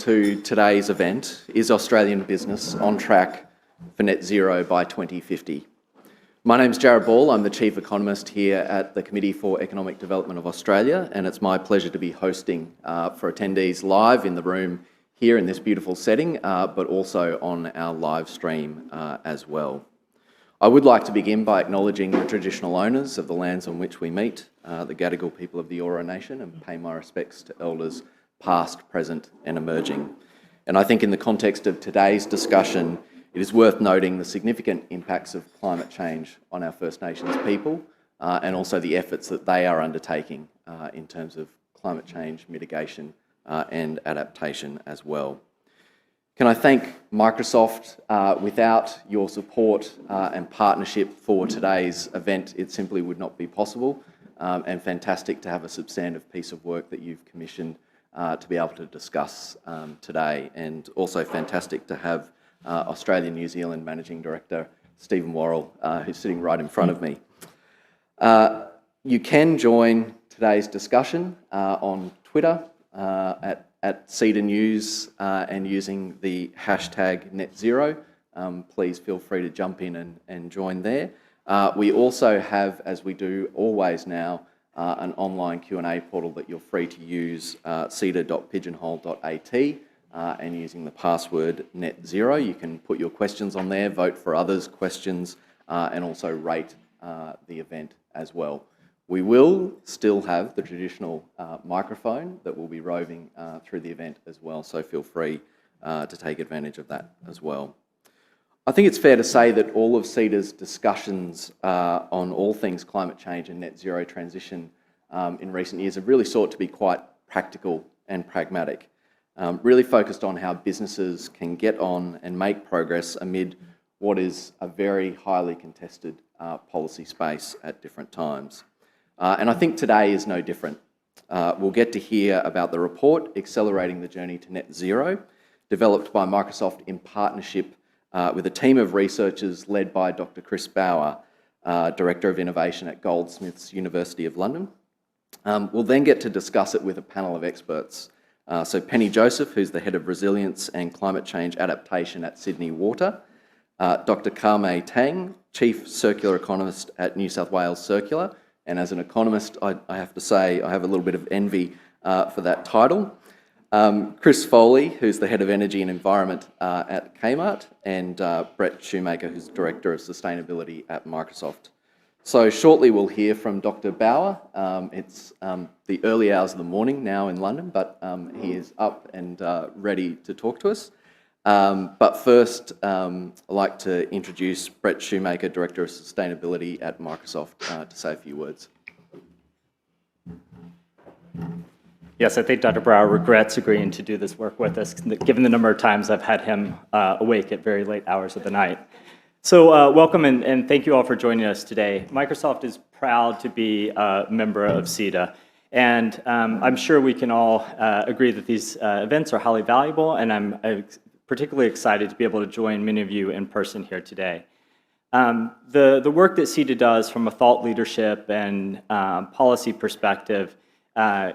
to today's event, Is Australian Business on Track for Net Zero by 2050? My name's Jarrod. I'm the Chief Economist here at the Committee for Economic Development of Australia, and it's my pleasure to be hosting for attendees live in the room here in this beautiful setting, but also on our live stream as well. I would like to begin by acknowledging the traditional owners of the lands on which we meet, the Gadigal people of the Eora Nation, and pay my respects to elders past, present and emerging. And I think in the context of today's discussion, it is worth noting the significant impacts of climate change on our First Nations people and also the efforts that they are undertaking in terms of climate change mitigation and adaptation as well. Can I thank Microsoft? Without your support and partnership for today's event, it simply would not be possible, and fantastic to have a substantive piece of work that you've commissioned to be able to discuss today, and also fantastic to have Australia-New Zealand Managing Director Stephen Worrell, who's sitting right in front of me. You can join today's discussion on Twitter at CEDA News and using the hashtag #NetZero. Please feel free to jump in and join there. We also have, as we do always now, an online Q&A portal that you're free to use, ceda.pigeonhole.at, and using the password #NetZero. You can put your questions on there, vote for others' questions, and also rate the event as well. We will still have the traditional microphone that will be roving through the event as well, so feel free to take advantage of that as well. I think it's fair to say that all of CEDA's discussions on all things climate change and net zero transition in recent years have really sought to be quite practical and pragmatic, really focused on how businesses can get on and make progress amid what is a very highly contested policy space at different times. And I think today is no different. We'll get to hear about the report, Accelerating the Journey to Net Zero, developed by Microsoft in partnership with a team of researchers led by Dr. Chris Brauer, Director of Innovation at Goldsmiths, University of London. We'll then get to discuss it with a panel of experts. So Penny Joseph, who's the Head of Resilience and Climate Change Adaptation at Sydney Water, Dr. Tang, Chief Circular Economist at New South Wales Circular, and as an economist, I have to say I have a little bit of envy for that title. Chris Foley, who's the Head of Energy and Environment at Kmart, and Brett Shoemaker, who's Director of Sustainability at Microsoft. So shortly we'll hear from Dr. Brauer. It's the early hours of the morning now in London, but he is up and ready to talk to us. But first, I'd like to introduce Brett Shoemaker, Director of Sustainability at Microsoft, to say a few words. Yes, I think Dr. Brauer regrets agreeing to do this work with us, given the number of times I've had him awake at very late hours of the night. So welcome and thank you all for joining us today. Microsoft is proud to be a member of CEDA, and I'm sure we can all agree that these events are highly valuable, and I'm particularly excited to be able to join many of you in person here today. The work that CEDA does from a thought leadership and policy perspective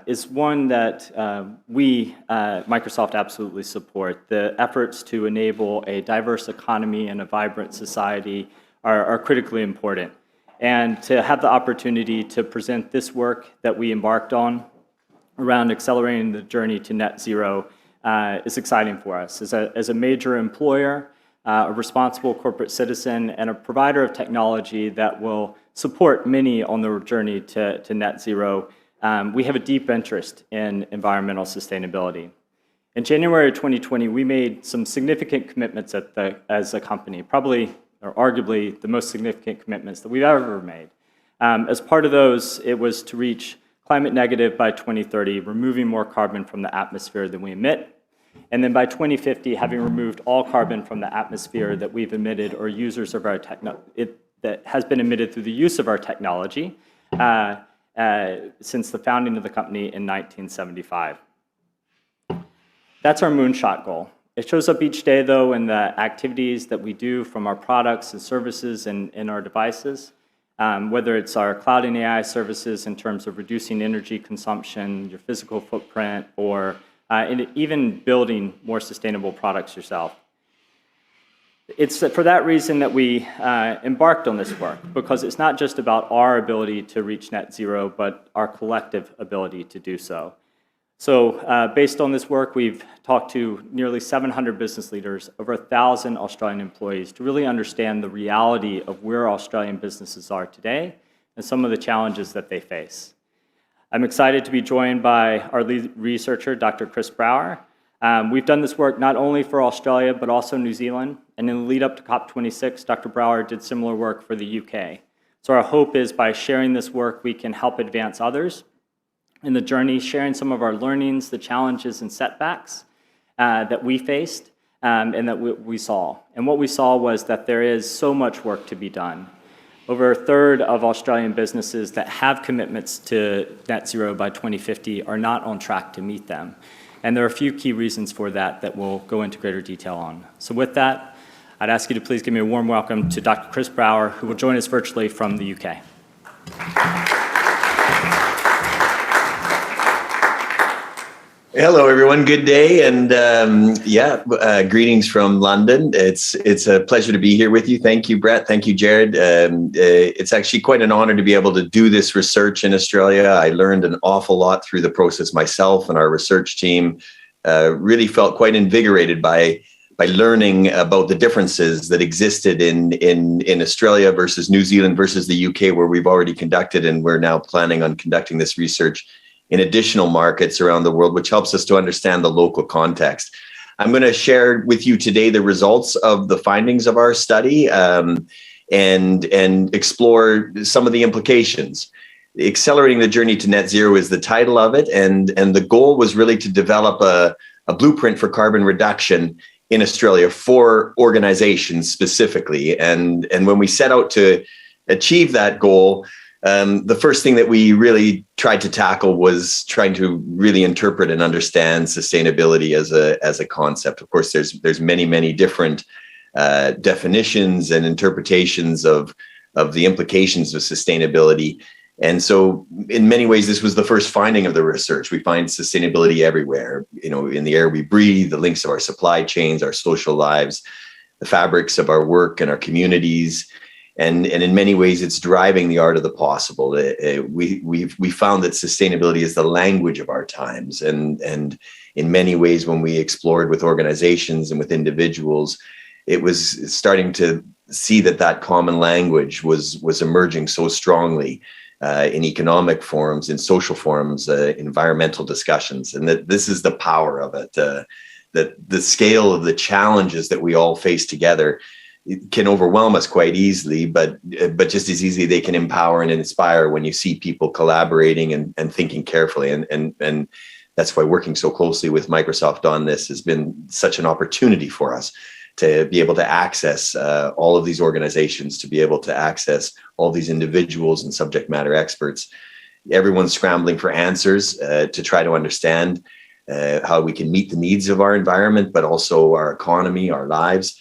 is one that we, Microsoft, absolutely support. The efforts to enable a diverse economy and a vibrant society are critically important. And to have the opportunity to present this work that we embarked on around accelerating the journey to net zero is exciting for us. As a major employer, a responsible corporate citizen, and a provider of technology that will support many on their journey to net zero, we have a deep interest in environmental sustainability. In January of 2020, we made some significant commitments as a company, probably or arguably the most significant commitments that we've ever made. As part of those, it was to reach climate negative by 2030, removing more carbon from the atmosphere than we emit, and then by 2050, having removed all carbon from the atmosphere that we've emitted or users of our that has been emitted through the use of our technology since the founding of the company in 1975. That's our moonshot goal. It shows up each day, though, in the activities that we do from our products and services and in our devices, whether it's our cloud and AI services in terms of reducing energy consumption, your physical footprint, or and even building more sustainable products yourself. It's for that reason that we embarked on this work, because it's not just about our ability to reach net zero, but our collective ability to do so. So based on this work, we've talked to nearly 700 business leaders, over 1,000 Australian employees, to really understand the reality of where Australian businesses are today and some of the challenges that they face. I'm excited to be joined by our lead researcher, Dr. Chris Brauer. We've done this work not only for Australia, but also New Zealand. And in the lead up to COP26, Dr. Brauer did similar work for the UK. So our hope is by sharing this work, we can help advance others in the journey, sharing some of our learnings, the challenges and setbacks that we faced and that we saw. And what we saw was that there is so much work to be done. Over a third of Australian businesses that have commitments to net zero by 2050 are not on track to meet them. And there are a few key reasons for that we'll go into greater detail on. So with that, I'd ask you to please give me a warm welcome to Dr. Chris Brauer, who will join us virtually from the UK. Hello, everyone. Good day, and greetings from London. It's a pleasure to be here with you. Thank you, Brett. Thank you, Jarrod. It's actually quite an honor to be able to do this research in Australia. I learned an awful lot through the process myself, and our research team really felt quite invigorated by learning about the differences that existed in Australia versus New Zealand versus the UK, where we've already conducted, and we're now planning on conducting this research in additional markets around the world, which helps us to understand the local context. I'm going to share with you today the results of the findings of our study and explore some of the implications. Accelerating the Journey to Net Zero is the title of it, and the goal was really to develop a blueprint for carbon reduction in Australia for organizations specifically. And when we set out to achieve that goal, the first thing that we really tried to tackle was trying to really interpret and understand sustainability as a concept. Of course, there's many different definitions and interpretations of the implications of sustainability. And so in many ways, this was the first finding of the research. We find sustainability everywhere, in the air we breathe, the links of our supply chains, our social lives, the fabrics of our work and our communities. And in many ways, it's driving the art of the possible. We found that sustainability is the language of our times. And in many ways, when we explored with organizations and with individuals, it was starting to see that common language was emerging so strongly in economic forums, in social forums, environmental discussions. And that this is the power of it, that the scale of the challenges that we all face together, it can overwhelm us quite easily, but just as easily they can empower and inspire when you see people collaborating and thinking carefully. And that's why working so closely with Microsoft on this has been such an opportunity for us to be able to access all of these organizations, to be able to access all these individuals and subject matter experts. Everyone's scrambling for answers to try to understand how we can meet the needs of our environment, but also our economy, our lives.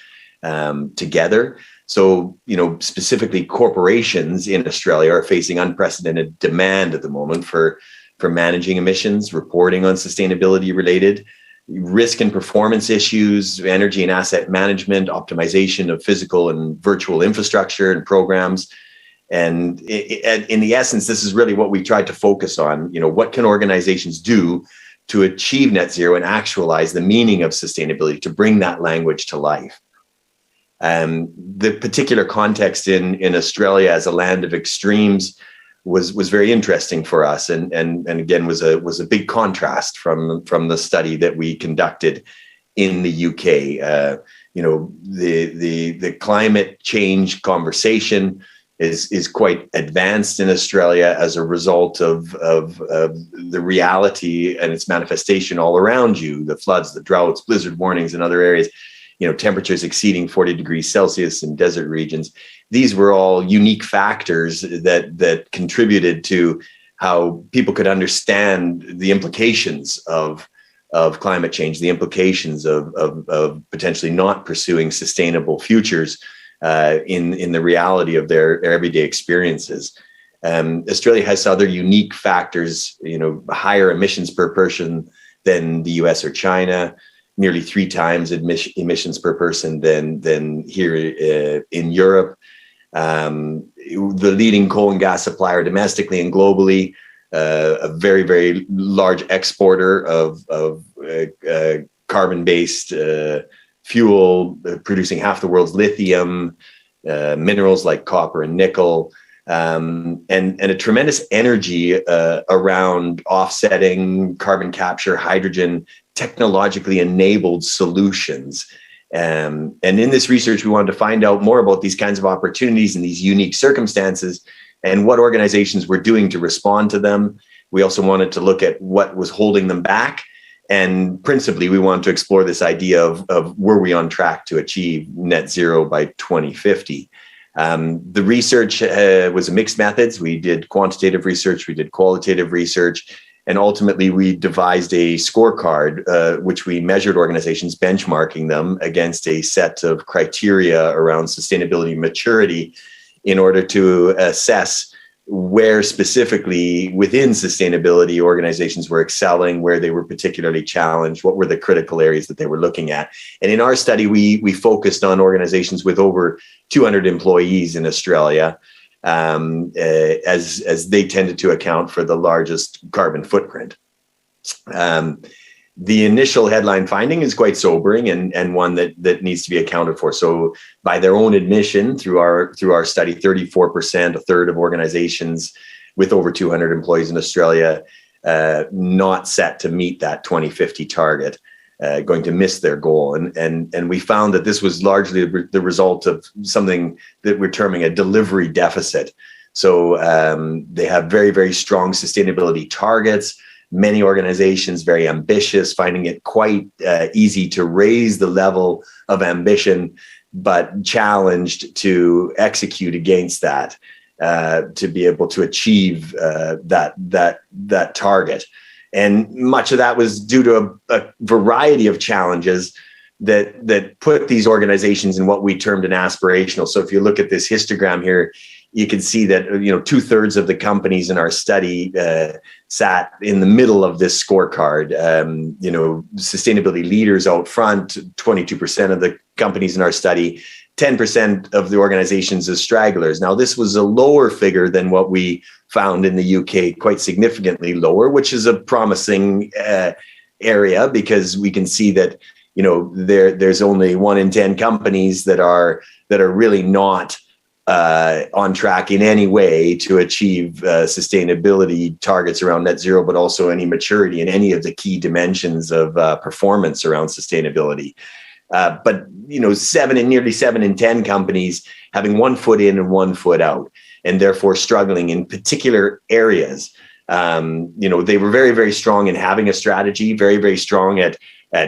Together. So, specifically corporations in Australia are facing unprecedented demand at the moment for managing emissions, reporting on sustainability related risk and performance issues, energy and asset management, optimization of physical and virtual infrastructure and programs. And in the essence, this is really what we tried to focus on. What can organizations do to achieve net zero and actualize the meaning of sustainability, to bring that language to life? The particular context in Australia as a land of extremes was very interesting for us, and again was a big contrast from the study that we conducted in the UK. The climate change conversation is quite advanced in Australia as a result of the reality and its manifestation all around you: the floods, the droughts, blizzard warnings in other areas. Temperatures exceeding 40 degrees Celsius in desert regions. These were all unique factors that contributed to how people could understand the implications of climate change, the implications of potentially not pursuing sustainable futures in the reality of their everyday experiences. Australia has other unique factors, higher emissions per person than the US or China, nearly 3 times emissions per person than here in Europe. The leading coal and gas supplier domestically and globally, a very, very large exporter of carbon-based fuel, producing half the world's lithium, minerals like copper and nickel, and a tremendous energy around offsetting, carbon capture, hydrogen, technologically enabled solutions. And in this research, we wanted to find out more about these kinds of opportunities and these unique circumstances and what organizations were doing to respond to them. We also wanted to look at what was holding them back. And principally, we wanted to explore this idea of were we on track to achieve net zero by 2050? The research was a mixed methods. We did quantitative research, we did qualitative research, and ultimately we devised a scorecard, which we measured organizations, benchmarking them against a set of criteria around sustainability maturity in order to assess where specifically within sustainability organizations were excelling, where they were particularly challenged, what were the critical areas that they were looking at. And in our study, we focused on organizations with over 200 employees in Australia, as they tended to account for the largest carbon footprint. The initial headline finding is quite sobering and one that needs to be accounted for. So by their own admission through our study, 34%, a third of organizations with over 200 employees in Australia, not set to meet that 2050 target, going to miss their goal. And we found that this was largely the result of something that we're terming a delivery deficit. So they have very, very strong sustainability targets. Many organizations very ambitious, finding it quite easy to raise the level of ambition, but challenged to execute against that, to be able to achieve that target. And much of that was due to a variety of challenges that put these organizations in what we termed an aspirational. So if you look at this histogram here, you can see that 2/3 of the companies in our study sat in the middle of this scorecard. Sustainability leaders out front, 22% of the companies in our study, 10% of the organizations as stragglers. Now, this was a lower figure than what we found in the UK, quite significantly lower, which is a promising area because we can see that there's only 1 in 10 companies that are really not on track in any way to achieve sustainability targets around net zero, but also any maturity in any of the key dimensions of performance around sustainability. But nearly 7 in 10 companies having 1 foot in and 1 foot out, and therefore struggling in particular areas. They were very, very strong in having a strategy, very, very strong at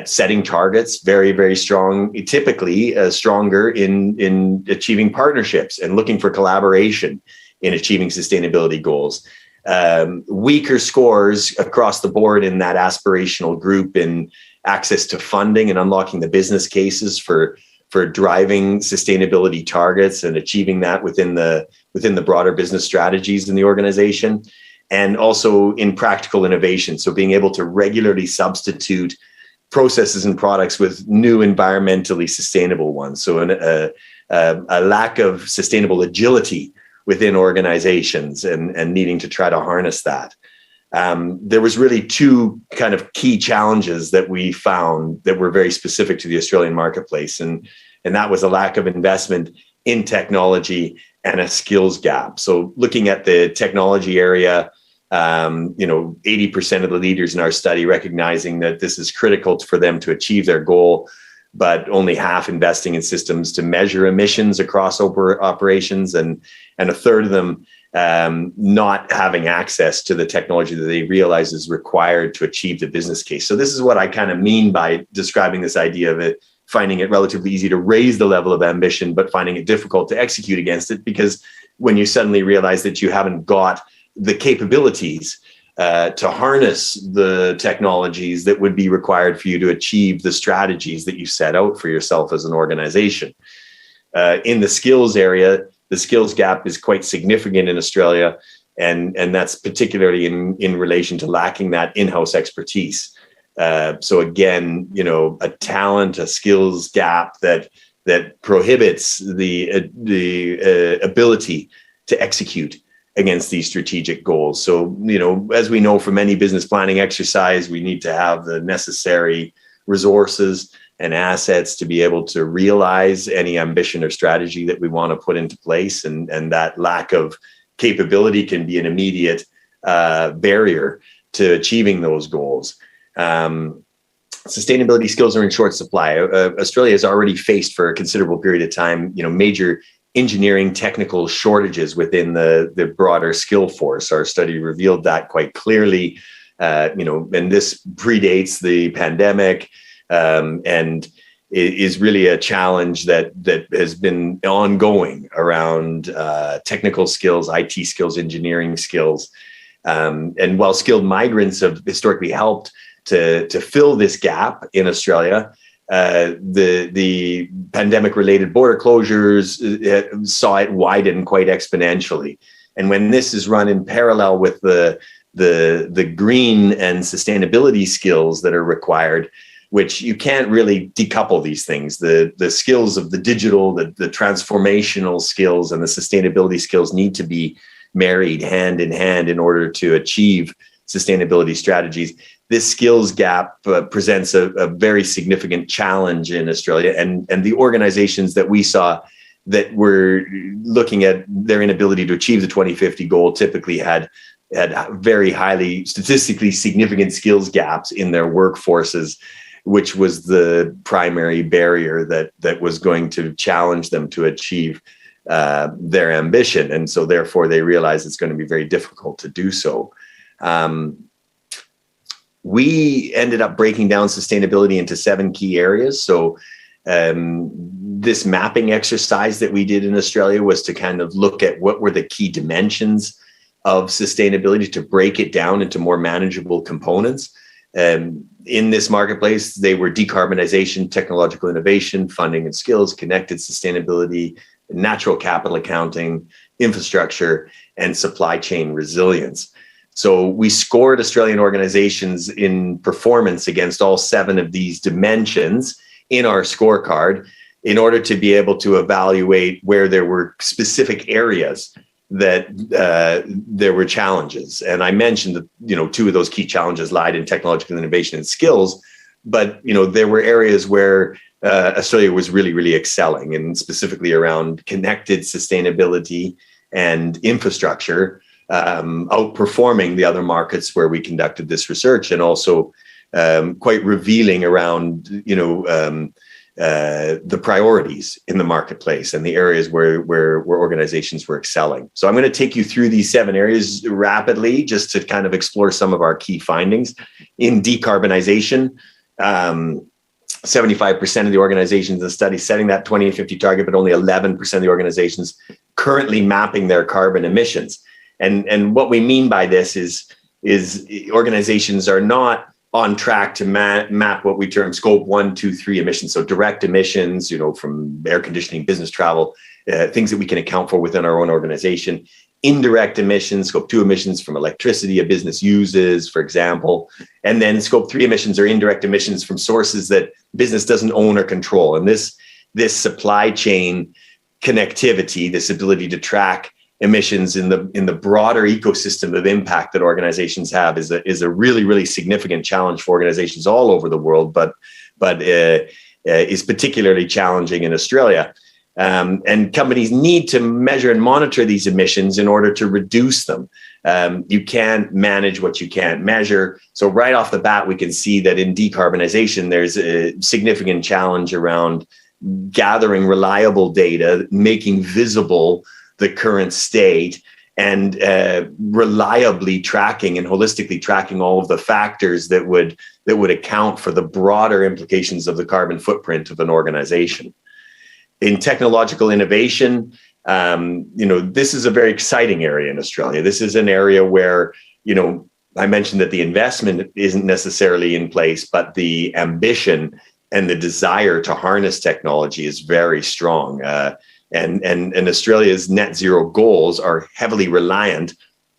setting targets, very, very strong, typically stronger in achieving partnerships and looking for collaboration in achieving sustainability goals. Weaker scores across the board in that aspirational group in access to funding and unlocking the business cases for driving sustainability targets and achieving that within the broader business strategies in the organization, and also in practical innovation. So being able to regularly substitute processes and products with new environmentally sustainable ones. So a lack of sustainable agility within organizations and needing to try to harness that. There was really 2 kind of key challenges that we found that were very specific to the Australian marketplace. And that was a lack of investment in technology and a skills gap. So looking at the technology area, 80% of the leaders in our study recognizing that this is critical for them to achieve their goal, but only half investing in systems to measure emissions across operations, and a third of them not having access to the technology that they realize is required to achieve the business case. So this is what I kind of mean by describing this idea of it, finding it relatively easy to raise the level of ambition, but finding it difficult to execute against it, because when you suddenly realize that you haven't got the capabilities to harness the technologies that would be required for you to achieve the strategies that you set out for yourself as an organization. In the skills area, the skills gap is quite significant in Australia, and that's particularly in relation to lacking that in-house expertise. So again, a talent, a skills gap that prohibits the ability to execute against these strategic goals. So, as we know from any business planning exercise, we need to have the necessary resources and assets to be able to realize any ambition or strategy that we want to put into place. And that lack of capability can be an immediate barrier to achieving those goals. Sustainability skills are in short supply. Australia has already faced for a considerable period of time, major engineering technical shortages within the broader skill force. Our study revealed that quite clearly, and this predates the pandemic, and is really a challenge that has been ongoing around technical skills, IT skills, engineering skills. And while skilled migrants have historically helped to fill this gap in Australia, the pandemic-related border closures saw it widen quite exponentially. And when this is run in parallel with the green and sustainability skills that are required, which you can't really decouple these things, the skills of the digital, the transformational skills, and the sustainability skills need to be married hand in hand in order to achieve sustainability strategies. This skills gap presents a very significant challenge in Australia, and the organizations that we saw that were looking at their inability to achieve the 2050 goal typically had very highly statistically significant skills gaps in their workforces, which was the primary barrier that was going to challenge them to achieve their ambition. And so therefore they realize it's going to be very difficult to do so. We ended up breaking down sustainability into 7 key areas. So this mapping exercise that we did in Australia was to kind of look at what were the key dimensions of sustainability, to break it down into more manageable components. In this marketplace, they were decarbonization, technological innovation, funding and skills, connected sustainability, natural capital accounting, infrastructure, and supply chain resilience. So we scored Australian organizations in performance against all 7 of these dimensions in our scorecard in order to be able to evaluate where there were specific areas that there were challenges. And I mentioned that, 2 of those key challenges lied in technological innovation and skills, but, there were areas where Australia was really, really excelling, and specifically around connected sustainability and infrastructure, outperforming the other markets where we conducted this research, and also quite revealing around, the priorities in the marketplace and the areas where organizations were excelling. So I'm going to take you through these 7 areas rapidly, just to kind of explore some of our key findings. In decarbonization, 75% of the organizations in the study setting that 2050 target, but only 11% of the organizations currently mapping their carbon emissions. And what we mean by this is organizations are not on track to map what we term scope 1, 2, 3 emissions. So direct emissions, from air conditioning, business travel, things that we can account for within our own organization. Indirect emissions, scope 2 emissions from electricity a business uses, for example. And then scope 3 emissions are indirect emissions from sources that business doesn't own or control. And this supply chain connectivity, this ability to track emissions in the broader ecosystem of impact that organizations have is a really, really significant challenge for organizations all over the world, but is particularly challenging in Australia. And companies need to measure and monitor these emissions in order to reduce them. You can't manage what you can't measure. So right off the bat, we can see that in decarbonization, there's a significant challenge around gathering reliable data, making visible the current state, and reliably tracking and holistically tracking all of the factors that would account for the broader implications of the carbon footprint of an organization. In technological innovation, this is a very exciting area in Australia. This is an area where, I mentioned that the investment isn't necessarily in place, but the ambition and the desire to harness technology is very strong. And Australia's net zero goals are heavily reliant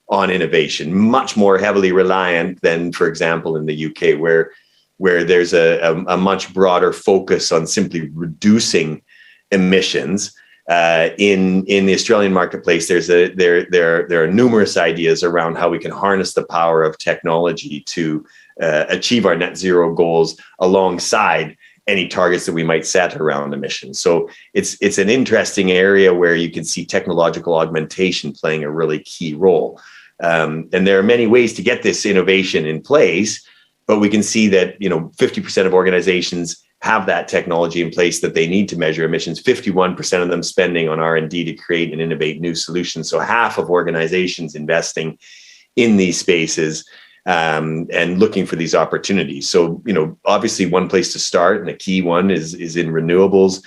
on innovation, much more heavily reliant than, for example, in the UK, where where there's a much broader focus on simply reducing emissions. In the Australian marketplace, there are numerous ideas around how we can harness the power of technology to achieve our net zero goals alongside any targets that we might set around emissions. So it's an interesting area where you can see technological augmentation playing a really key role. And there are many ways to get this innovation in place, but we can see that 50% of organizations have that technology in place that they need to measure emissions. 51% of them spending on R&D to create and innovate new solutions. So half of organizations investing in these spaces and looking for these opportunities. So, obviously one place to start, and a key one is in renewables.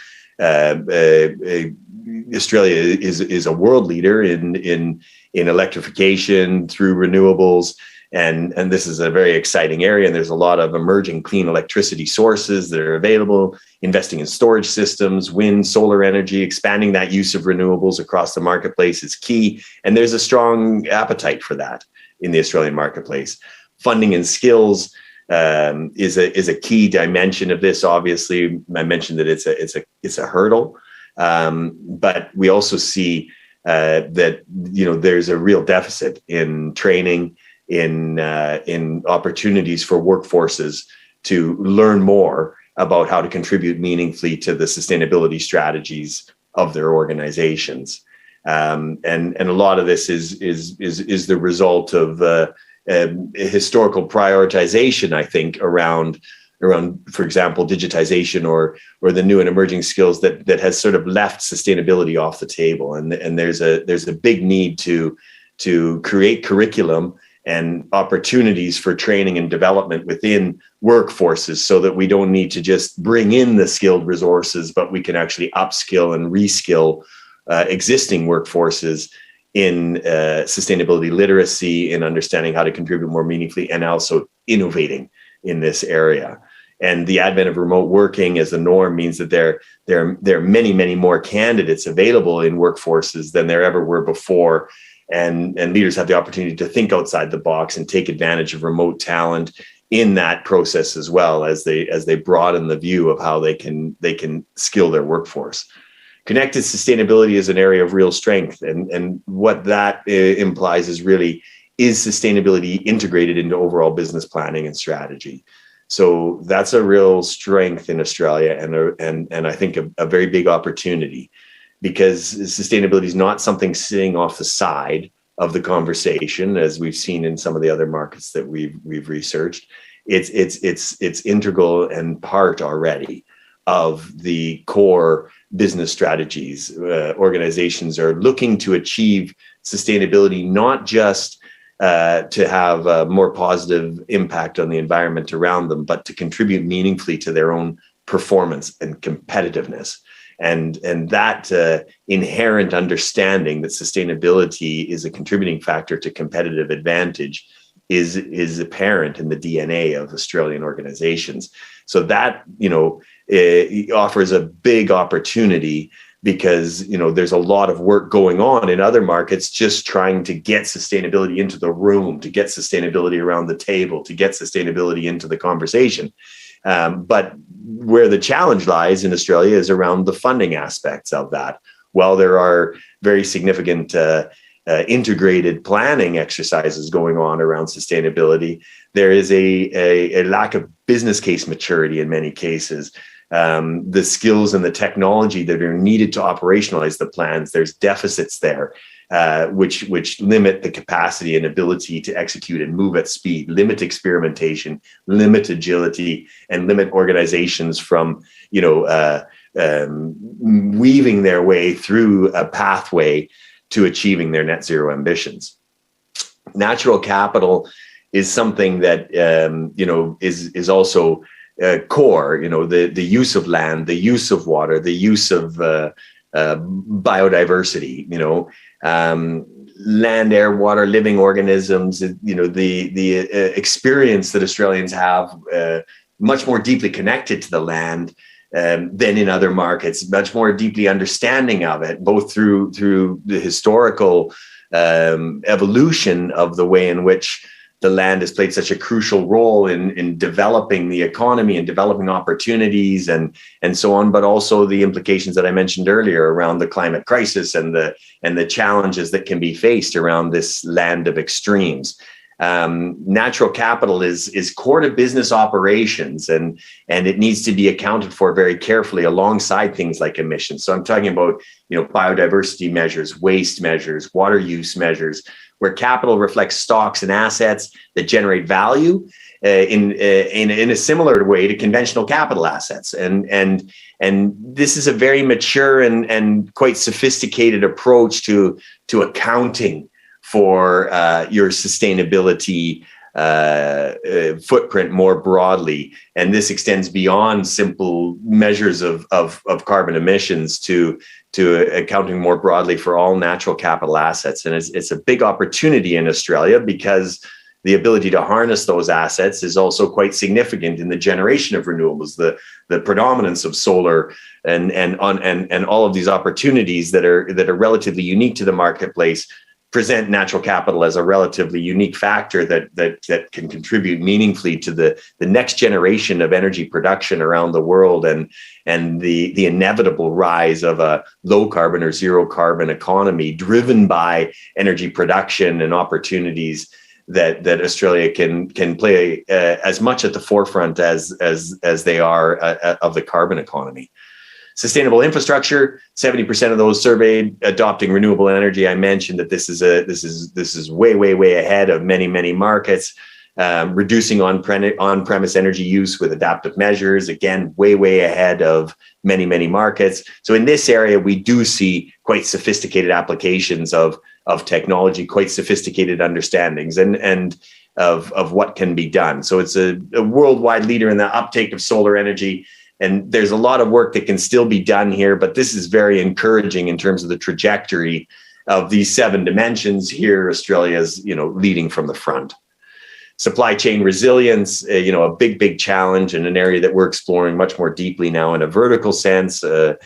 Australia is a world leader in electrification through renewables. And this is a very exciting area. And there's a lot of emerging clean electricity sources that are available, investing in storage systems, wind, solar energy, expanding that use of renewables across the marketplace is key. And there's a strong appetite for that in the Australian marketplace. Funding and skills is a key dimension of this. Obviously, I mentioned that it's a hurdle, but we also see that there's a real deficit in training, in opportunities for workforces to learn more about how to contribute meaningfully to the sustainability strategies of their organizations. And a lot of this is the result of historical prioritization, I think, around, for example, digitization or the new and emerging skills that has sort of left sustainability off the table. And there's a big need to create curriculum and opportunities for training and development within workforces so that we don't need to just bring in the skilled resources, but we can actually upskill and reskill existing workforces in sustainability literacy, in understanding how to contribute more meaningfully, and also innovating in this area. And the advent of remote working as the norm means that there are many, many more candidates available in workforces than there ever were before. And leaders have the opportunity to think outside the box and take advantage of remote talent in that process as well, as they broaden the view of how they can skill their workforce. Connected sustainability is an area of real strength, and what that implies is sustainability integrated into overall business planning and strategy. So that's a real strength in Australia, and I think a very big opportunity, because sustainability is not something sitting off the side of the conversation, as we've seen in some of the other markets that we've researched. It's integral and part already of the core business strategies. Organizations are looking to achieve sustainability, not just to have a more positive impact on the environment around them, but to contribute meaningfully to their own performance and competitiveness. And that inherent understanding that sustainability is a contributing factor to competitive advantage is apparent in the DNA of Australian organizations. So that, it offers a big opportunity, because, there's a lot of work going on in other markets just trying to get sustainability into the room, to get sustainability around the table, to get sustainability into the conversation. But where the challenge lies in Australia is around the funding aspects of that. While there are very significant integrated planning exercises going on around sustainability, there is a lack of business case maturity in many cases. The skills and the technology that are needed to operationalize the plans, there's deficits there, which limit the capacity and ability to execute and move at speed, limit experimentation, limit agility, and limit organizations from, weaving their way through a pathway to achieving their net zero ambitions. Natural capital is something that, is also core, the use of land, the use of water, the use of biodiversity, land, air, water, living organisms, the experience that Australians have much more deeply connected to the land than in other markets, much more deeply understanding of it, both through the historical evolution of the way in which the land has played such a crucial role in developing the economy and developing opportunities and so on, but also the implications that I mentioned earlier around the climate crisis and the challenges that can be faced around this land of extremes. Natural capital is core to business operations, and it needs to be accounted for very carefully alongside things like emissions. So I'm talking about, biodiversity measures, waste measures, water use measures, where capital reflects stocks and assets that generate value in a similar way to conventional capital assets. And this is a very mature and quite sophisticated approach to accounting for your sustainability footprint more broadly. And this extends beyond simple measures of carbon emissions to accounting more broadly for all natural capital assets. And it's a big opportunity in Australia because the ability to harness those assets is also quite significant in the generation of renewables, the predominance of solar and all of these opportunities that are relatively unique to the marketplace present natural capital as a relatively unique factor that can contribute meaningfully to the next generation of energy production around the world and the inevitable rise of a low carbon or zero carbon economy driven by energy production and opportunities that Australia can play as much at the forefront as they are of the carbon economy. Sustainable infrastructure, 70% of those surveyed adopting renewable energy. I mentioned that this is way ahead of many markets. Reducing on-premise energy use with adaptive measures, again, way ahead of many markets. So in this area, we do see quite sophisticated applications of technology, quite sophisticated understandings and of what can be done. So it's a worldwide leader in the uptake of solar energy. And there's a lot of work that can still be done here, but this is very encouraging in terms of the trajectory of these 7 dimensions here. Australia's, leading from the front. Supply chain resilience, a big challenge and an area that we're exploring much more deeply now in a vertical sense. We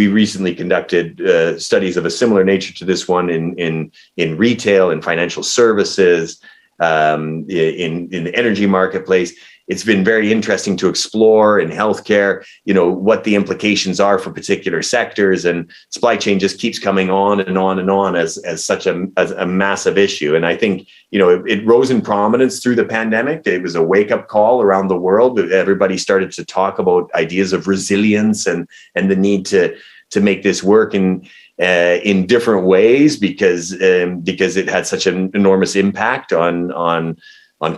recently conducted studies of a similar nature to this one in retail and financial services, in the energy marketplace. It's been very interesting to explore in healthcare, what the implications are for particular sectors, and supply chain just keeps coming on and on as such a massive issue. And I think, it rose in prominence through the pandemic. It was a wake-up call around the world. Everybody started to talk about ideas of resilience and the need to make this work in different ways because it had such an enormous impact on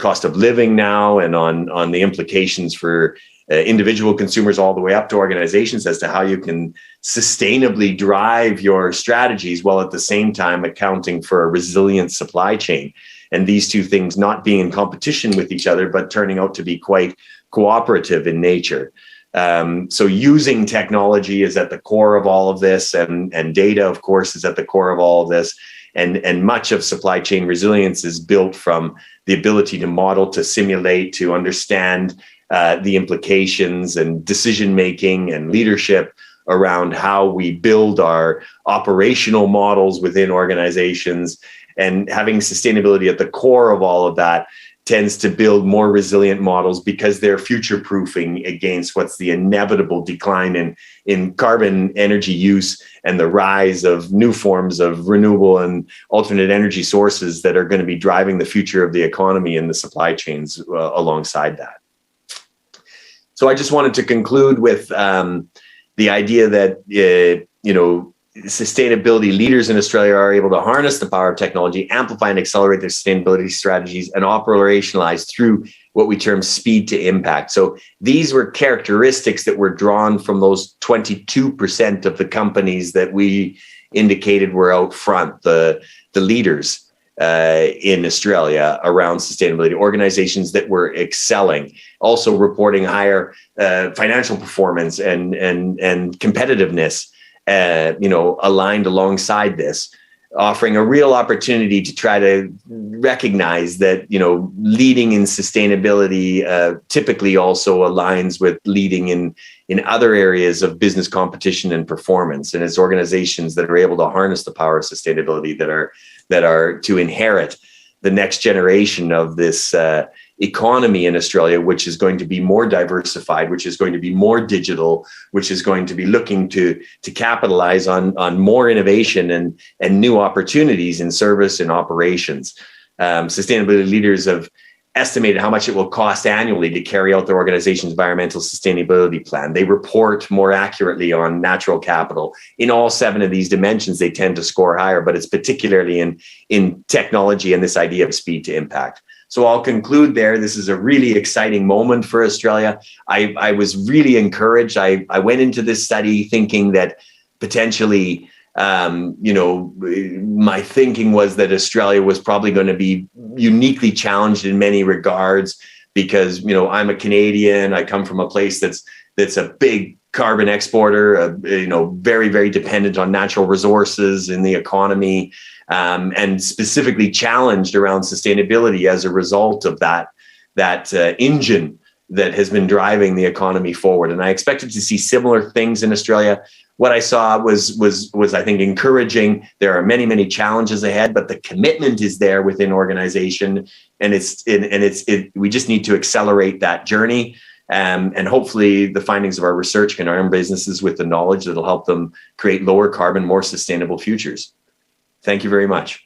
cost of living now and on the implications for individual consumers all the way up to organizations as to how you can sustainably drive your strategies while at the same time accounting for a resilient supply chain. And these two things not being in competition with each other, but turning out to be quite cooperative in nature. So using technology is at the core of all of this, and data, of course, is at the core of all of this. And much of supply chain resilience is built from the ability to model, to simulate, to understand the implications and decision-making and leadership around how we build our operational models within organizations. And having sustainability at the core of all of that tends to build more resilient models because they're future-proofing against what's the inevitable decline in carbon energy use and the rise of new forms of renewable and alternate energy sources that are going to be driving the future of the economy and the supply chains alongside that. So I just wanted to conclude with the idea that, sustainability leaders in Australia are able to harness the power of technology, amplify and accelerate their sustainability strategies, and operationalize through what we term speed to impact. So these were characteristics that were drawn from those 22% of the companies that we indicated were out front, the leaders in Australia around sustainability, organizations that were excelling, also reporting higher financial performance and competitiveness, aligned alongside this, offering a real opportunity to try to recognize that, leading in sustainability typically also aligns with leading in other areas of business competition and performance. And it's organizations that are able to harness the power of sustainability that are to inherit the next generation of this economy in Australia, which is going to be more diversified, which is going to be more digital, which is going to be looking to capitalize on more innovation and new opportunities in service and operations. Sustainability leaders have estimated how much it will cost annually to carry out their organization's environmental sustainability plan. They report more accurately on natural capital. In all 7 of these dimensions, they tend to score higher, but it's particularly in technology and this idea of speed to impact. So I'll conclude there. This is a really exciting moment for Australia. I was really encouraged. I went into this study thinking that potentially my thinking was that Australia was probably going to be uniquely challenged in many regards because, I'm a Canadian. I come from a place that's a big carbon exporter, very, very dependent on natural resources in the economy, and specifically challenged around sustainability as a result of that engine that has been driving the economy forward. And I expected to see similar things in Australia. What I saw was I think encouraging. There are many, many challenges ahead, but the commitment is there within organization, and we just need to accelerate that journey. And hopefully the findings of our research can arm businesses with the knowledge that'll help them create lower carbon, more sustainable futures. Thank you very much.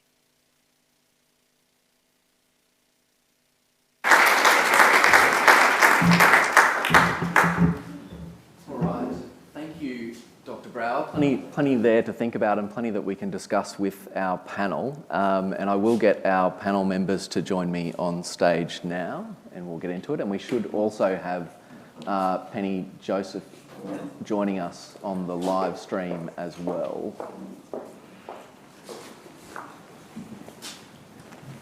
Brauer. Plenty there to think about and plenty that we can discuss with our panel. And I will get our panel members to join me on stage now and we'll get into it. And we should also have Penny Joseph joining us on the live stream as well.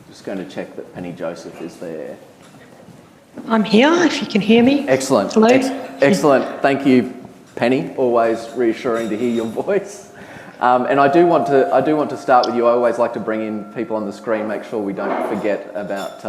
Just going to check that Penny Joseph is there. I'm here, if you can hear me. Excellent. Hello. Excellent. Thank you, Penny. Always reassuring to hear your voice. And I do want to start with you. I always like to bring in people on the screen, make sure we don't forget about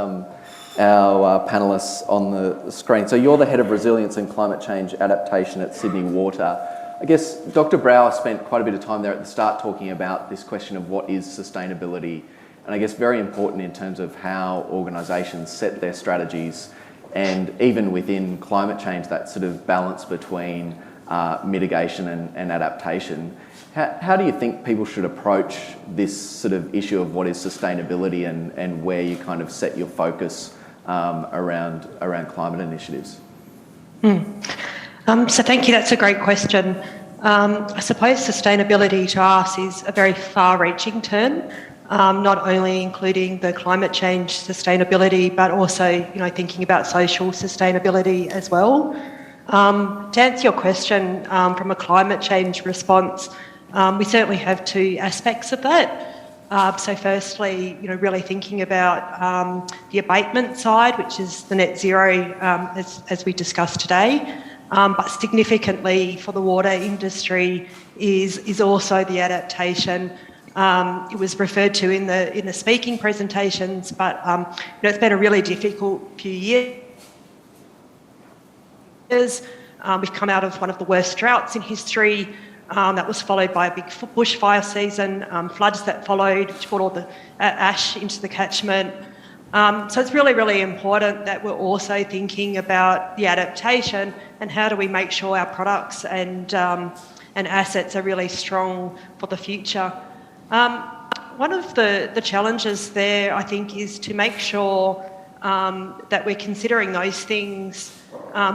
our panellists on the screen. So you're the Head of Resilience and Climate Change Adaptation at Sydney Water. I guess Dr. Brauer spent quite a bit of time there at the start talking about this question of what is sustainability, and I guess very important in terms of how organisations set their strategies, and even within climate change, that sort of balance between mitigation and adaptation. How do you think people should approach this sort of issue of what is sustainability and where you kind of set your focus around climate initiatives? So thank you, that's a great question. I suppose sustainability to us is a very far-reaching term, not only including the climate change sustainability, but also thinking about social sustainability as well. To answer your question, from a climate change response, we certainly have two aspects of that. So firstly, really thinking about the abatement side, which is the net zero, as we discussed today. But significantly for the water industry is also the adaptation. It was referred to in the speaking presentations, but it's been a really difficult few years. We've come out of one of the worst droughts in history. That was followed by a big bushfire season, floods that followed, which brought all the ash into the catchment. So it's really, really important that we're also thinking about the adaptation and how do we make sure our products and assets are really strong for the future. One of the challenges there, I think, is to make sure that we're considering those things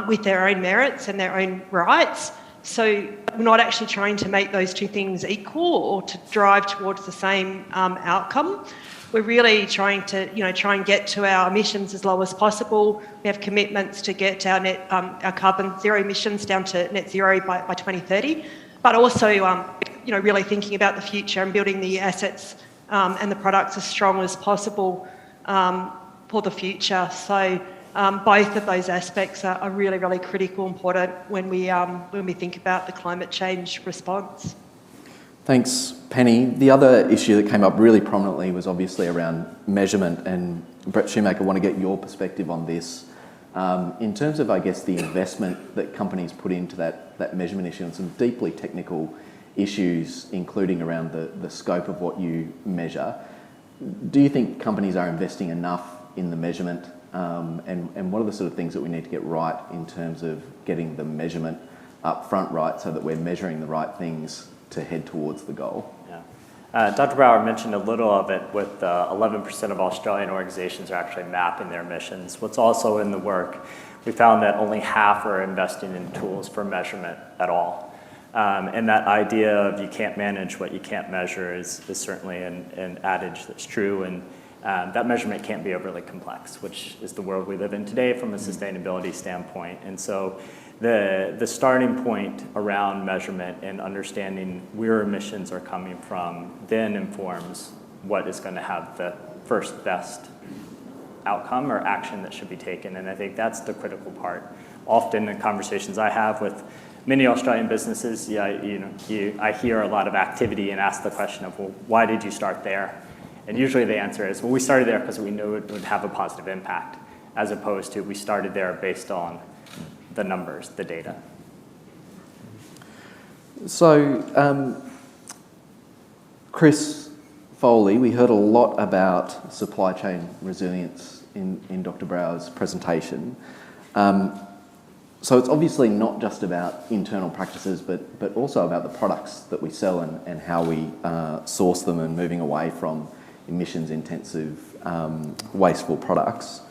with their own merits and their own rights. So we're not actually trying to make those two things equal or to drive towards the same outcome. We're really trying to, try and get to our emissions as low as possible. We have commitments to get our carbon zero emissions down to net zero by 2030, but also, really thinking about the future and building the assets and the products as strong as possible for the future. So both of those aspects are really, really critical, important when we think about the climate change response. Thanks, Penny. The other issue that came up really prominently was obviously around measurement, and Brett Shoemaker, I want to get your perspective on this. In terms of, I guess, the investment that companies put into that measurement issue and some deeply technical issues, including around the scope of what you measure. do you think companies are investing enough in the measurement? And what are the sort of things that we need to get right in terms of getting the measurement up front right so that we're measuring the right things to head towards the goal? Yeah. Dr. Brauer mentioned a little of it with 11% of Australian organizations are actually mapping their emissions. What's also in the work, we found that only half are investing in tools for measurement at all. And that idea of you can't manage what you can't measure is certainly an adage that's true. And that measurement can't be overly complex, which is the world we live in today from a sustainability standpoint. And so the starting point around measurement and understanding where emissions are coming from then informs what is going to have the first best outcome or action that should be taken. And I think that's the critical part. Often in conversations I have with many Australian businesses, I hear a lot of activity and ask the question of, well, why did you start there? And usually the answer is, well, we started there because we knew it would have a positive impact, as opposed to we started there based on the numbers, the data. So, Chris Foley, we heard a lot about supply chain resilience in Dr. Brauer's presentation. So it's obviously not just about internal practices, but also about the products that we sell and how we source them and moving away from emissions-intensive, wasteful products.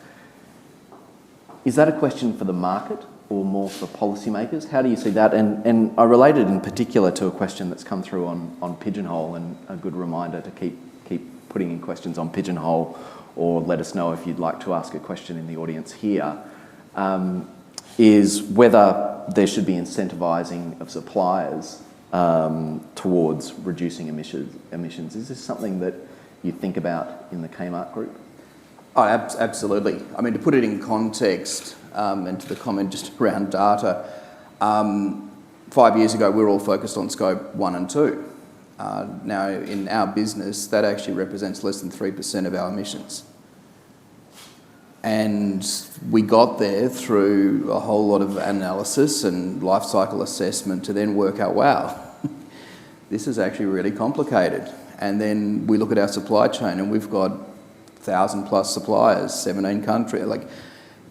Is that a question for the market or more for policymakers? How do you see that? And I related in particular to a question that's come through on Pigeonhole, and a good reminder to keep putting in questions on Pigeonhole, or let us know if you'd like to ask a question in the audience here, is whether there should be incentivising of suppliers towards reducing emissions. Is this something that you think about in the Kmart group? Oh, absolutely. I mean, to put it in context, and to the comment just around data, 5 years ago we were all focused on scope 1 and 2. Now in our business that actually represents less than 3% of our emissions. And we got there through a whole lot of analysis and life cycle assessment to then work out, wow, this is actually really complicated. And then we look at our supply chain and we've got 1,000+ suppliers, 17 countries. Like,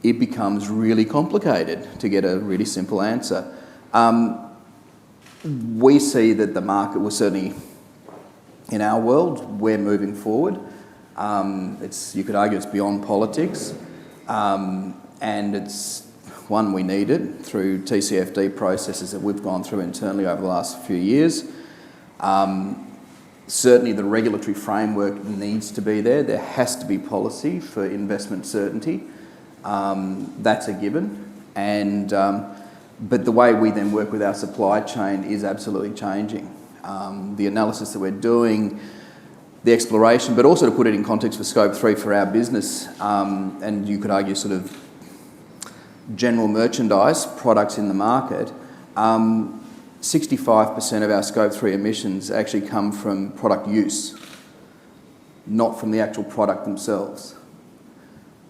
it becomes really complicated to get a really simple answer. We see that the market was certainly, in our world, we're moving forward. You could argue it's beyond politics, and it's one we needed through TCFD processes that we've gone through internally over the last few years. Certainly the regulatory framework needs to be there. There has to be policy for investment certainty. That's a given. And but the way we then work with our supply chain is absolutely changing. The analysis that we're doing, the exploration, but also to put it in context for Scope 3 for our business, and you could argue sort of general merchandise products in the market, 65% of our Scope 3 emissions actually come from product use, not from the actual product themselves.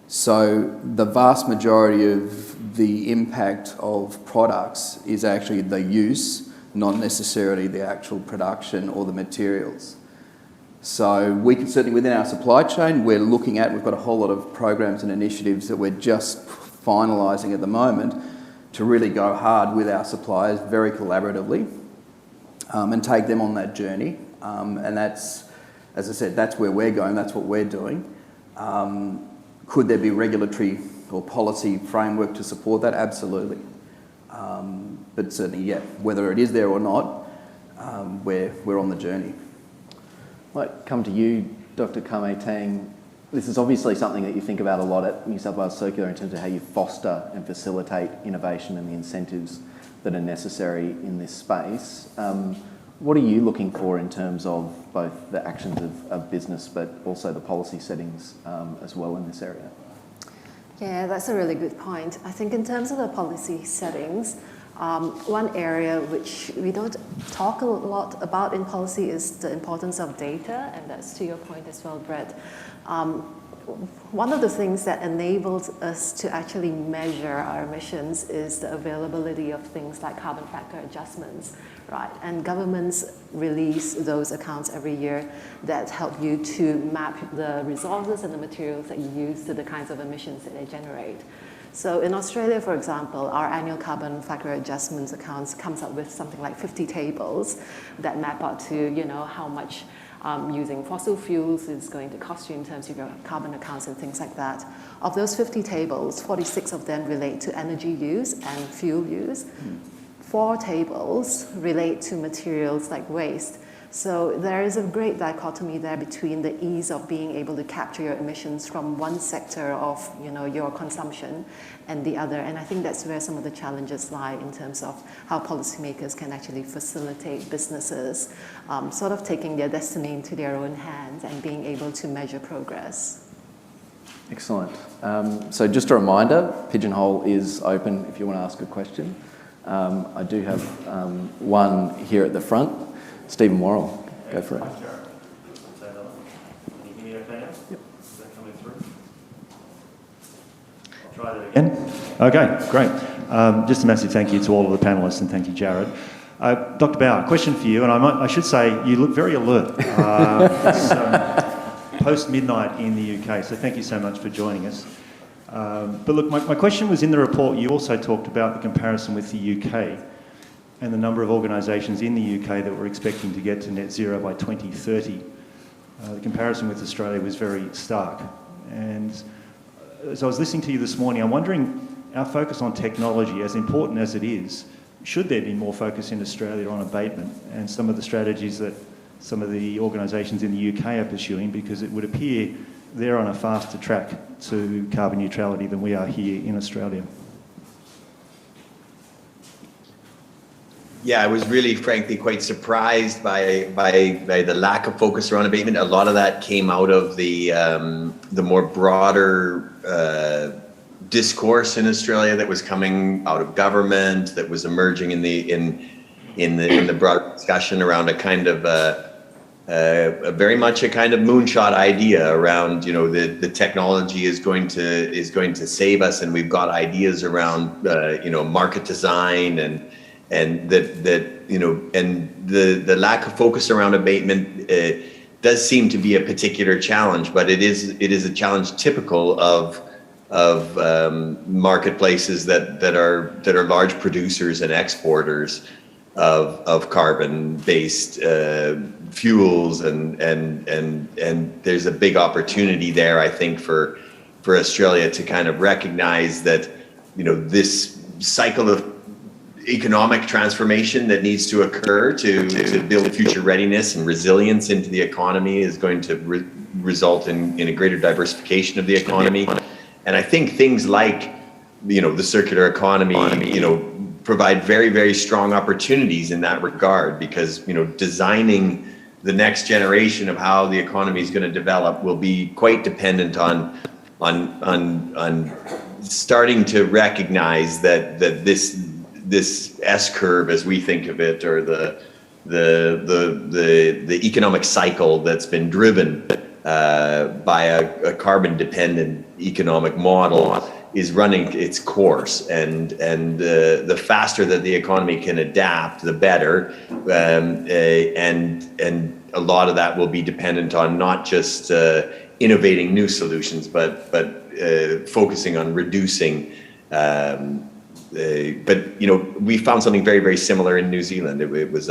So the vast majority of the impact of products is actually the use, not necessarily the actual production or the materials. So we can certainly, within our supply chain, we've got a whole lot of programs and initiatives that we're just finalising at the moment to really go hard with our suppliers very collaboratively and take them on that journey. And that's, as I said, that's where we're going, that's what we're doing. Could there be regulatory or policy framework to support that? Absolutely. But certainly, yeah, whether it is there or not, we're on the journey. Might come to you, Dr. Tang. This is obviously something that you think about a lot at New South Wales Circular in terms of how you foster and facilitate innovation and the incentives that are necessary in this space. What are you looking for in terms of both the actions of business but also the policy settings as well in this area? Yeah, that's a really good point. I think in terms of the policy settings, One area which we don't talk a lot about in policy is the importance of data, and that's to your point as well, Brett. One of the things that enables us to actually measure our emissions is the availability of things like carbon factor adjustments, right? And governments release those accounts every year that help you to map the resources and the materials that you use to the kinds of emissions that they generate. So in Australia, for example, our annual carbon factor adjustments accounts comes up with something like 50 tables that map out to, how much using fossil fuels is going to cost you in terms of your carbon accounts and things like that. Of those 50 tables, 46 of them relate to energy use and fuel use. 4 tables relate to materials like waste. So there is a great dichotomy there between the ease of being able to capture your emissions from one sector of your consumption and the other. And I think that's where some of the challenges lie in terms of how policymakers can actually facilitate businesses sort of taking their destiny into their own hands and being able to measure progress. Excellent. So just a reminder, Pigeonhole is open if you want to ask a question. I do have one here at the front. Stephen Worrell, go for it. Hi, Jarrod. Can you hear me okay now? Yep. Is that coming through? I'll try that again. Okay, great. Just a massive thank you to all of the panellists, and thank you, Jarrod. Dr. Brauer, question for you, and I should say you look very alert. It's post-midnight in the UK, so thank you so much for joining us. But look, my question was in the report, you also talked about the comparison with the UK and the number of organisations in the UK that were expecting to get to net zero by 2030. The comparison with Australia was very stark. And as I was listening to you this morning, I'm wondering, our focus on technology, as important as it is, should there be more focus in Australia on abatement and some of the strategies that some of the organisations in the UK are pursuing, because it would appear they're on a faster track to carbon neutrality than we are here in Australia. Yeah, I was really, frankly, quite surprised by the lack of focus around abatement. A lot of that came out of the more broader discourse in Australia that was coming out of government, that was emerging in the broader discussion around a kind of very much a kind of moonshot idea around, the technology is going to save us, and we've got ideas around market design and the lack of focus around abatement does seem to be a particular challenge, but it is a challenge typical of marketplaces that are large producers and exporters of carbon-based fuels, and there's a big opportunity there, I think, for Australia to kind of recognize that this cycle of economic transformation that needs to occur to build future readiness and resilience into the economy is going to result in a greater diversification of the economy. And I think things like, the circular economy, provide very, very strong opportunities in that regard, because, designing the next generation of how the economy is going to develop will be quite dependent on starting to recognize that this S-curve, as we think of it, or the economic cycle that's been driven by a carbon-dependent economic model is running its course, and the faster that the economy can adapt, the better, and a lot of that will be dependent on not just innovating new solutions, but focusing on reducing. But we found something very, very similar in New Zealand. It was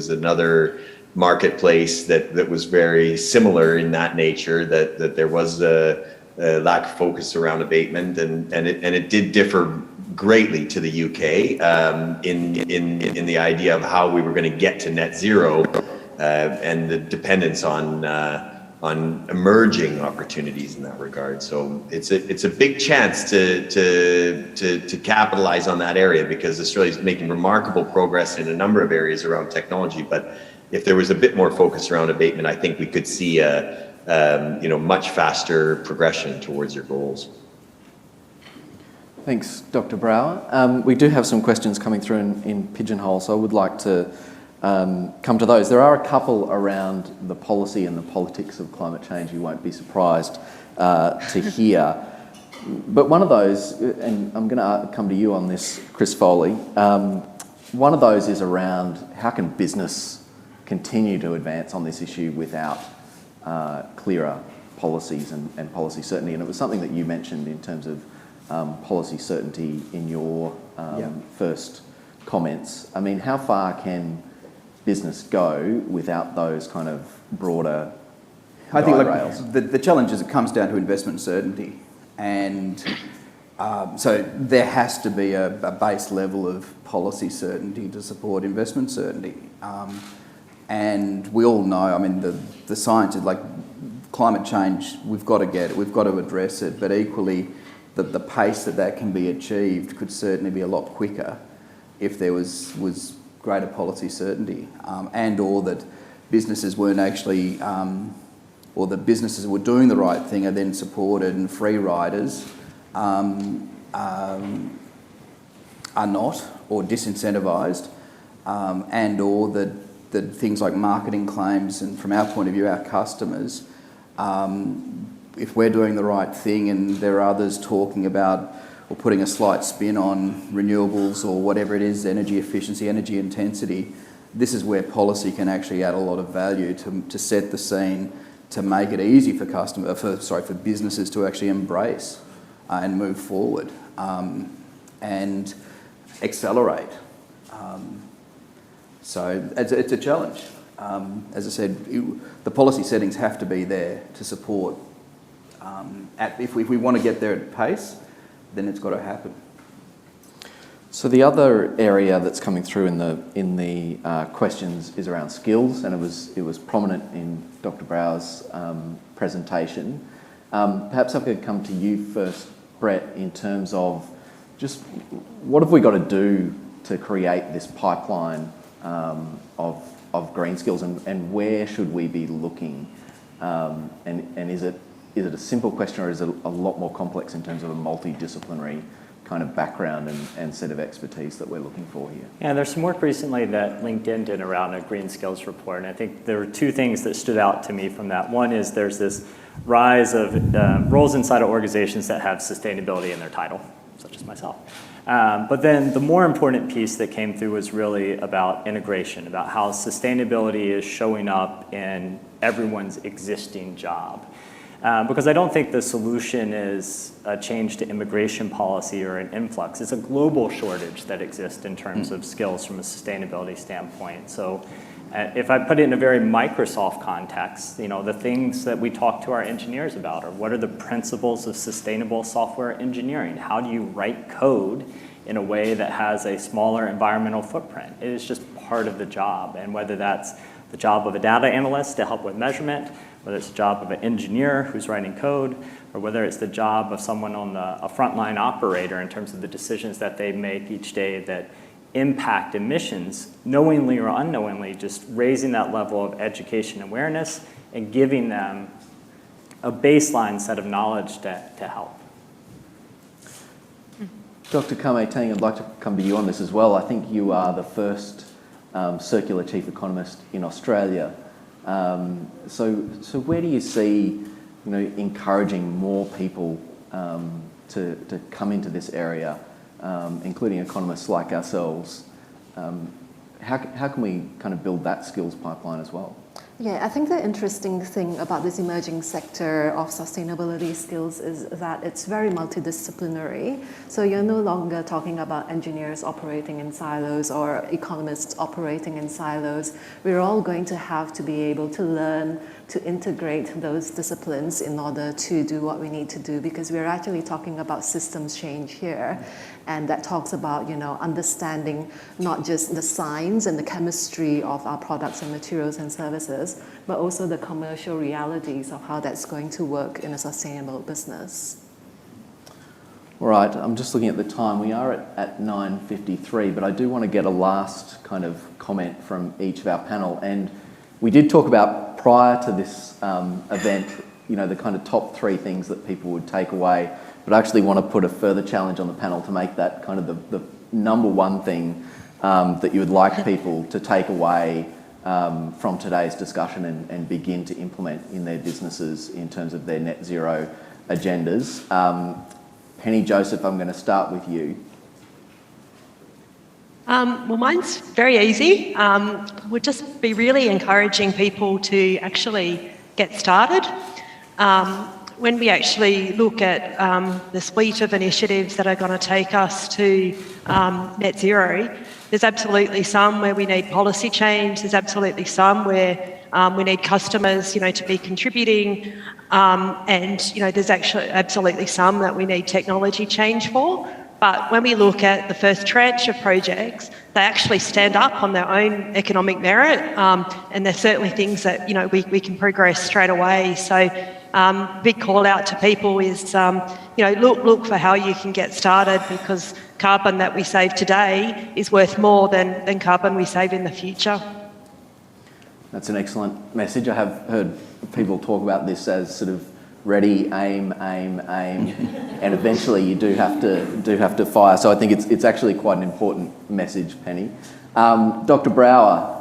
another marketplace that was very similar in that nature. That there was a lack of focus around abatement, and it did differ greatly to the UK in the idea of how we were going to get to net zero, and the dependence on emerging opportunities in that regard. So it's a big chance to capitalize on that area, because Australia is making remarkable progress in a number of areas around technology. But if there was a bit more focus around abatement, I think we could see a much faster progression towards your goals. Thanks, Dr. Brauer. We do have some questions coming through in Pigeonhole, so I would like to come to those. There are a couple around the policy and the politics of climate change you won't be surprised to hear. But one of those, and I'm going to come to you on this, Chris Foley, one of those is around how can business continue to advance on this issue without clearer policies and policy certainty. And it was something that you mentioned in terms of policy certainty in your first comments. I mean, how far can business go without those kind of broader I think rails? the challenge is it comes down to investment certainty. And so there has to be a base level of policy certainty to support investment certainty. And we all know, I mean, the science is like climate change, we've got to get it, we've got to address it, but equally the pace that can be achieved could certainly be a lot quicker if there was greater policy certainty, and or that businesses weren't actually, or the businesses who were doing the right thing are then supported and free riders are not, or disincentivised, and or that things like marketing claims and from our point of view, our customers, if we're doing the right thing and there are others talking about or putting a slight spin on renewables or whatever it is, energy efficiency, energy intensity, this is where policy can actually add a lot of value to set the scene, to make it easy for for businesses to actually embrace and move forward and accelerate. So it's a challenge. As I said, the policy settings have to be there to support. If we want to get there at pace, then it's got to happen. So the other area that's coming through in the questions is around skills, and it was prominent in Dr. Brauer's presentation. Perhaps I could come to you first, Brett, in terms of just what have we got to do to create this pipeline of green skills, and where should we be looking? And is it a simple question, or is it a lot more complex in terms of a multidisciplinary kind of background and set of expertise that we're looking for here? Yeah, there's some work recently that LinkedIn did around a green skills report, and I think there were two things that stood out to me from that. One is there's this rise of roles inside of organizations that have sustainability in their title, such as myself. But then the more important piece that came through was really about integration, about how sustainability is showing up in everyone's existing job. Because I don't think the solution is a change to immigration policy or an influx. It's a global shortage that exists in terms of skills from a sustainability standpoint. So if I put it in a very Microsoft context, the things that we talk to our engineers about are what are the principles of sustainable software engineering? How do you write code in a way that has a smaller environmental footprint? It is just part of the job. And whether that's the job of a data analyst to help with measurement, whether it's the job of an engineer who's writing code, or whether it's the job of someone on a frontline operator in terms of the decisions that they make each day that impact emissions, knowingly or unknowingly, just raising that level of education awareness and giving them a baseline set of knowledge to help. Dr. Tang, I'd like to come to you on this as well. I think you are the first circular chief economist in Australia. So where do you see, encouraging more people to come into this area, including economists like ourselves? How can we kind of build that skills pipeline as well? Yeah, I think the interesting thing about this emerging sector of sustainability skills is that it's very multidisciplinary. So you're no longer talking about engineers operating in silos or economists operating in silos. We're all going to have to be able to learn to integrate those disciplines in order to do what we need to do, because we're actually talking about systems change here. And that talks about, understanding not just the science and the chemistry of our products and materials and services, but also the commercial realities of how that's going to work in a sustainable business. All right, I'm just looking at the time. We are at 9:53, but I do want to get a last kind of comment from each of our panel. And we did talk about, prior to this event, the kind of top three things that people would take away but I actually want to put a further challenge on the panel to make that kind of the number one thing that you would like people to take away from today's discussion and begin to implement in their businesses in terms of their net zero agendas. Penny, Joseph, I'm going to start with you. Well, mine's very easy. We'll just be really encouraging people to actually get started. When we actually look at the suite of initiatives that are going to take us to net zero, there's absolutely some where we need policy change. There's absolutely some where we need customers, to be contributing, and there's actually absolutely some that we need technology change for. But when we look at the first tranche of projects, they actually stand up on their own economic merit, and there's certainly things that we can progress straight away. So, big call out to people is look for how you can get started, because carbon that we save today is worth more than carbon we save in the future. That's an excellent message. I have heard people talk about this as sort of ready, aim, and eventually you do have to fire. So I think it's actually quite an important message, Penny. Dr. Brauer.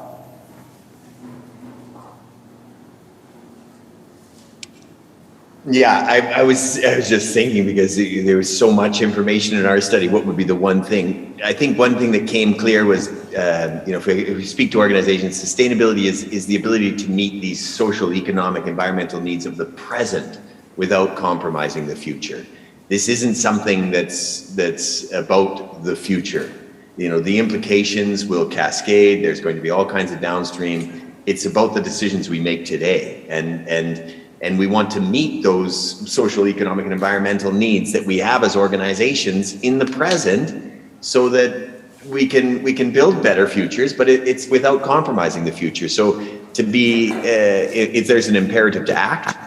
Yeah, I was just thinking, because there was so much information in our study, what would be the one thing? I think one thing that came clear was, if we speak to organizations, sustainability is the ability to meet these social, economic, environmental needs of the present without compromising the future. This isn't something that's about the future. The implications will cascade. There's going to be all kinds of downstream. It's about the decisions we make today, and we want to meet those social, economic, and environmental needs that we have as organizations in the present, so that we can build better futures, but it's without compromising the future. So if there's an imperative to act,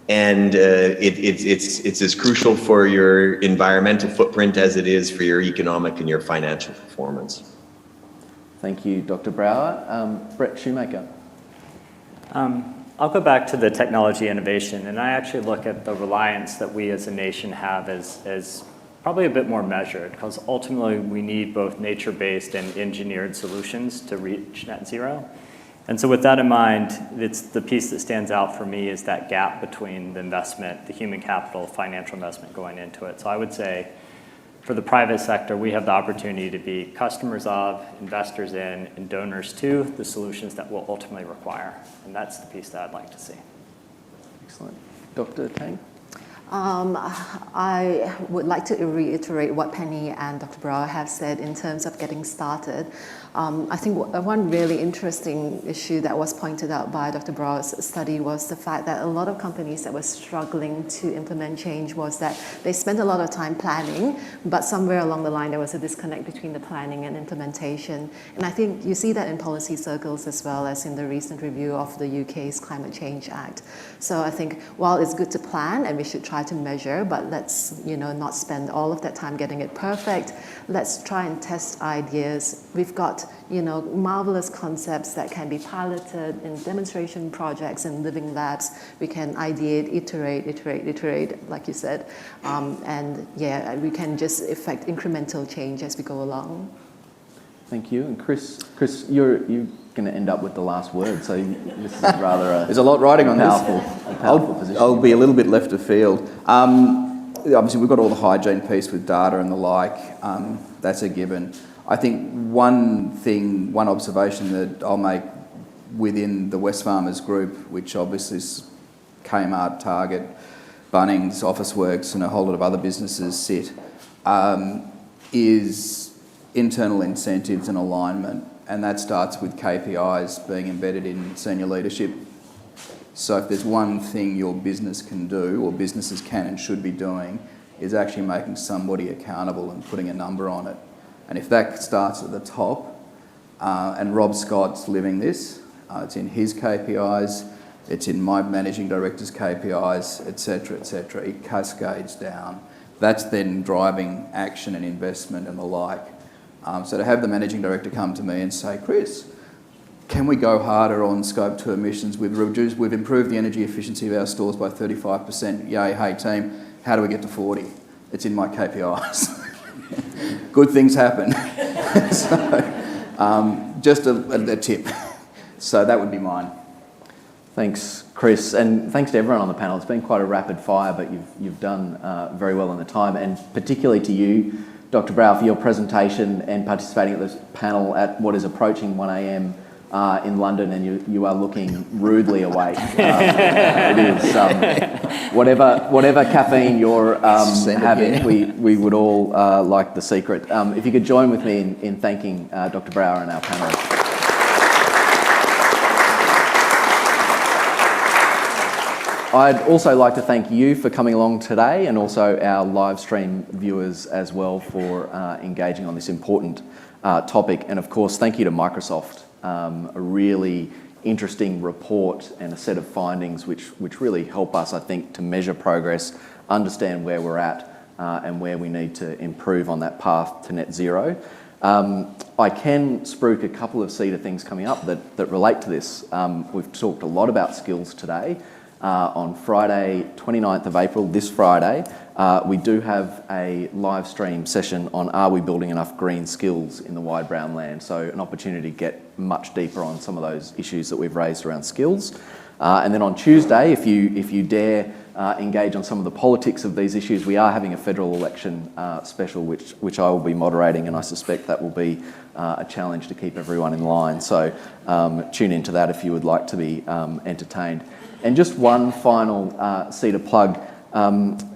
and it's as crucial for your environmental footprint as it is for your economic and your financial performance. Thank you, Dr. Brauer. Brett Shoemaker. I'll go back to the technology innovation, and I actually look at the reliance that we as a nation have as probably a bit more measured, because ultimately we need both nature-based and engineered solutions to reach net zero. And so with that in mind, it's the piece that stands out for me is that gap between the investment, the human capital, financial investment going into it. So I would say for the private sector, we have the opportunity to be customers of, investors in, and donors to the solutions that we'll ultimately require. And that's the piece that I'd like to see. Excellent. Dr. Tang? I would like to reiterate what Penny and Dr. Brauer have said in terms of getting started. I think one really interesting issue that was pointed out by Dr. Brauer's study was the fact that a lot of companies that were struggling to implement change was that they spent a lot of time planning, but somewhere along the line there was a disconnect between the planning and implementation. And I think you see that in policy circles as well as in the recent review of the UK's Climate Change Act. So I think while it's good to plan and we should try to measure, but let's not spend all of that time getting it perfect. Let's try and test ideas. We've got marvelous concepts that can be piloted in demonstration projects and living labs. We can ideate, iterate, like you said, and we can just effect incremental change as we go along. Thank you. And Chris, you're going to end up with the last word, so this is rather there's a lot riding on a powerful position. I'll be a little bit left of field. Obviously, we've got all the hygiene piece with data and the like. That's a given. I think one observation that I'll make within the Wesfarmers group, which obviously is Kmart, Target, Bunnings, Officeworks, and a whole lot of other businesses sit, is internal incentives and alignment. And that starts with KPIs being embedded in senior leadership. So if there's one thing your business can do, or businesses can and should be doing, is actually making somebody accountable and putting a number on it. And if that starts at the top, and Rob Scott's living this, it's in his KPIs, it's in my managing director's KPIs, etc., it cascades down. That's then driving action and investment and the like. So to have the managing director come to me and say, Chris, can we go harder on Scope 2 emissions? We've improved the energy efficiency of our stores by 35%. Yay, hey team, how do we get to 40? It's in my KPIs. Good things happen. So, just a tip. So that would be mine. Thanks, Chris, and thanks to everyone on the panel. It's been quite a rapid fire, but you've done very well in the time, and particularly to you, Dr. Brauer, for your presentation and participating at this panel at what is approaching 1 a.m. In London, and you are looking rudely awake. It is whatever caffeine you're having. We would all like the secret. If you could join with me in thanking Dr. Brauer and our panelists. I'd also like to thank you for coming along today, and also our live stream viewers as well for engaging on this important topic. And of course, thank you to Microsoft. A really interesting report and a set of findings which really help us, I think, to measure progress, understand where we're at and where we need to improve on that path to net zero. I can spruik a couple of CEDA things coming up that relate to this. We've talked a lot about skills today. On Friday, 29th of April, this Friday, we do have a live stream session on are we building enough green skills in the wide brown land? So an opportunity to get much deeper on some of those issues that we've raised around skills. And then on Tuesday, if you dare engage on some of the politics of these issues, we are having a federal election special which I will be moderating, and I suspect that will be a challenge to keep everyone in line. So tune into that if you would like to be entertained. And just one final CEDA plug.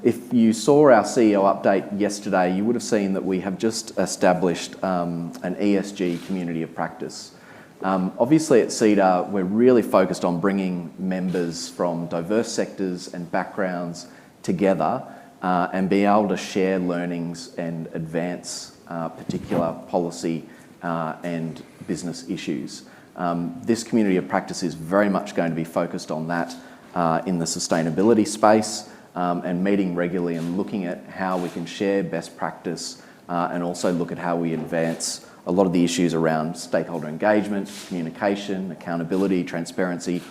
If you saw our CEO update yesterday, you would have seen that we have just established an ESG community of practice. Obviously at CEDA, we're really focused on bringing members from diverse sectors and backgrounds together and being able to share learnings and advance particular policy and business issues. This community of practice is very much going to be focused on that in the sustainability space and meeting regularly and looking at how we can share best practice and also look at how we advance a lot of the issues around stakeholder engagement, communication, accountability, transparency,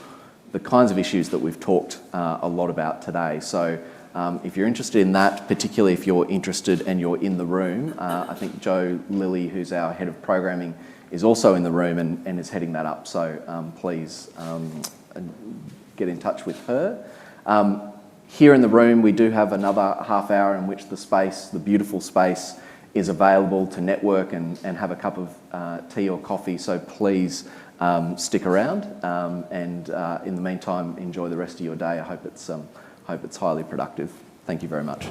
the kinds of issues that we've talked a lot about today. So if you're interested in that, particularly if you're interested and you're in the room, I think Jo Lilly, who's our head of programming, is also in the room and is heading that up. So please get in touch with her. Here in the room, we do have another half hour in which the beautiful space, is available to network and have a cup of tea or coffee. So please stick around. And in the meantime, enjoy the rest of your day. I hope it's highly productive. Thank you very much.